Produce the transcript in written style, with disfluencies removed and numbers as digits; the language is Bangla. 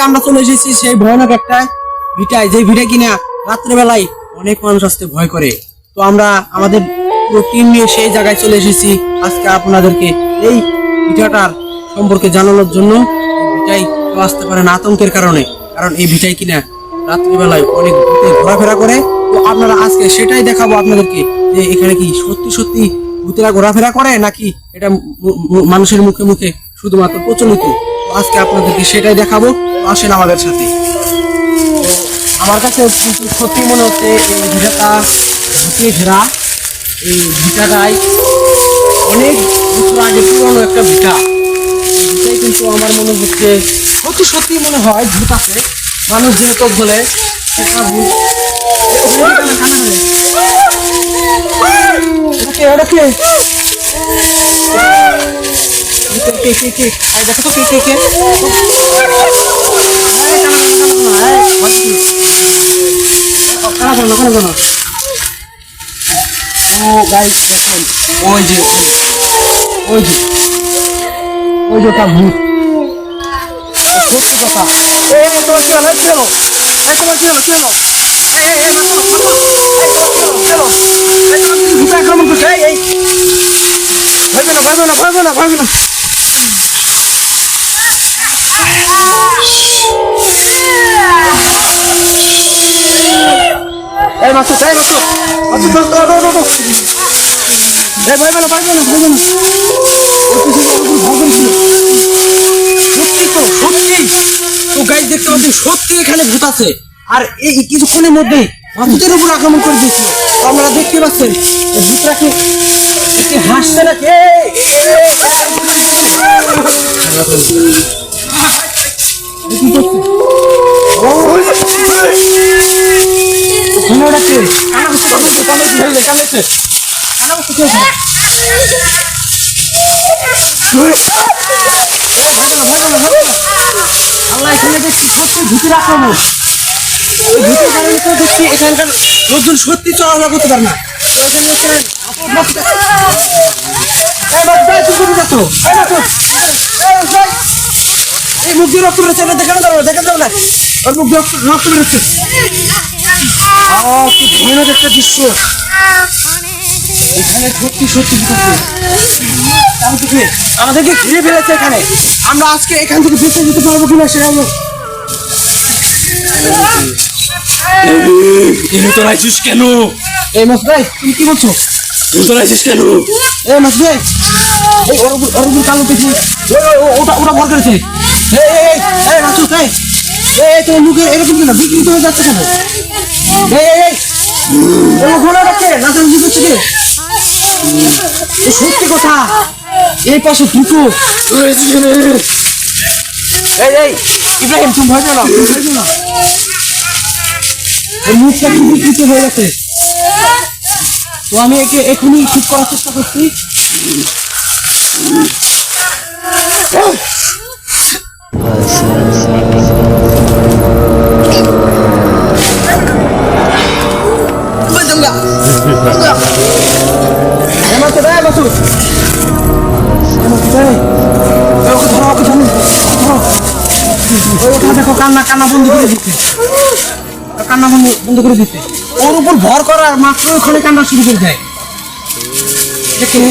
আমরা চলে এসেছি সেই ভয়ানক একটা ভিটায়, যে ভিটা কিনা রাত্রেবেলায় অনেক মানুষ আসতে ভয় করে। তো আমরা আমাদের পুরো টিম নিয়ে সেই জায়গায় চলে এসেছি আজকে আপনাদেরকে এই ভিটাটার সম্পর্কে জানানোর জন্য। ভিটায় কেউ আসতে পারে না আতঙ্কের কারণে, কারণ এই ভিটায় কিনা রাত্রিবেলায় অনেক ভূতে ঘোরাফেরা করে। তো আপনারা আজকে সেটাই দেখাবো আপনাদেরকে, যে এখানে কি সত্যি সত্যি ভূতেরা ঘোরাফেরা করে নাকি এটা মানুষের মুখে মুখে শুধুমাত্র প্রচলিত। তো আজকে আপনাদেরকে সেটাই দেখাবো, আসেন আমাদের সাথে। আমার কাছে কিন্তু সত্যি মনে হচ্ছে এই ভিটাটা ভূতে ঘেরা। এই ভিটাটাই অনেক বছর আগে পুরনো একটা ভিটা। এটাই কিন্তু আমার মনে হচ্ছে সত্যি সত্যি মনে হয় ভূত আছে। মানুষ যেহেতু বলে দেখো তো কে কে কে ওই যে ওই যে ওই যে তার ভূত। সত্যি কথা। তোমার কি হলো? চলো তোমার কি হলো? চলো আক্রমণ করছে। এই ভয় না ভয় না ভয় না ভয় না। এই মাসু এই মাসু মাসু ভয় না ভয় না ভয় না ভয় না। সত্যি তো সত্যি তো গাইস দেখতে পাচ্ছি সত্যি এখানে ভূত আছে। আর এই কিছুক্ষণের মধ্যেই ভূতের উপর আক্রমণ করে দিয়েছিল। আপনারা দেখতে পাচ্ছেন ভূতরা কি হাসছে নাকি? আল্লাহ এখানে দেখছি সত্যি ভূতের আক্রমণ। ওই ভূতের কারণে তো দেখছি এখানকার লোকজন সত্যি চলাফেরা করতে পারে না। এই মুখ দিয়ে রক্ত বেরোচ্ছে, দেখানো যাবে না, দেখানো যাবে না। ওর মুখ দিয়ে রক্ত বেরোচ্ছে। কি ভয়ানক একটা দৃশ্য। এখানে সত্যি সত্যি আমাদেরকে ঘিরে ফেলেছে এখানে। আমরা আজকে এখান থেকে বেঁচে যেতে পারবো কিনা সেটা তোরা আইছিস কেন? এই মাস ভাই তুমি কি বলছো? তোরা আইছিস কেন? এই মাস ভাই এই ওর কালো দেখি ওটা ওটা ভর করেছে। এই মাসু তাই এই তোমার মুখে এরকম কেন বিকৃত হয়ে যাচ্ছে কেন? এই ঘোড়া ডাকে নাচানাচি করছে কি? সত্যি কথা। এই পাশে দুটো এই ইব্রাহিম তুমি ভয় পেও না, মুখটা কি বিকৃত হয়ে গেছে। তো আমি একে এখনই ঠিক করার চেষ্টা করছি। দেখো কান্না কান্না বন্ধ করে দিচ্ছে, কান্না বন্ধ করে দিচ্ছে। ওর উপর ভর করার মাত্র ওখানে কান্না শুরু করে দেয়। দেখুন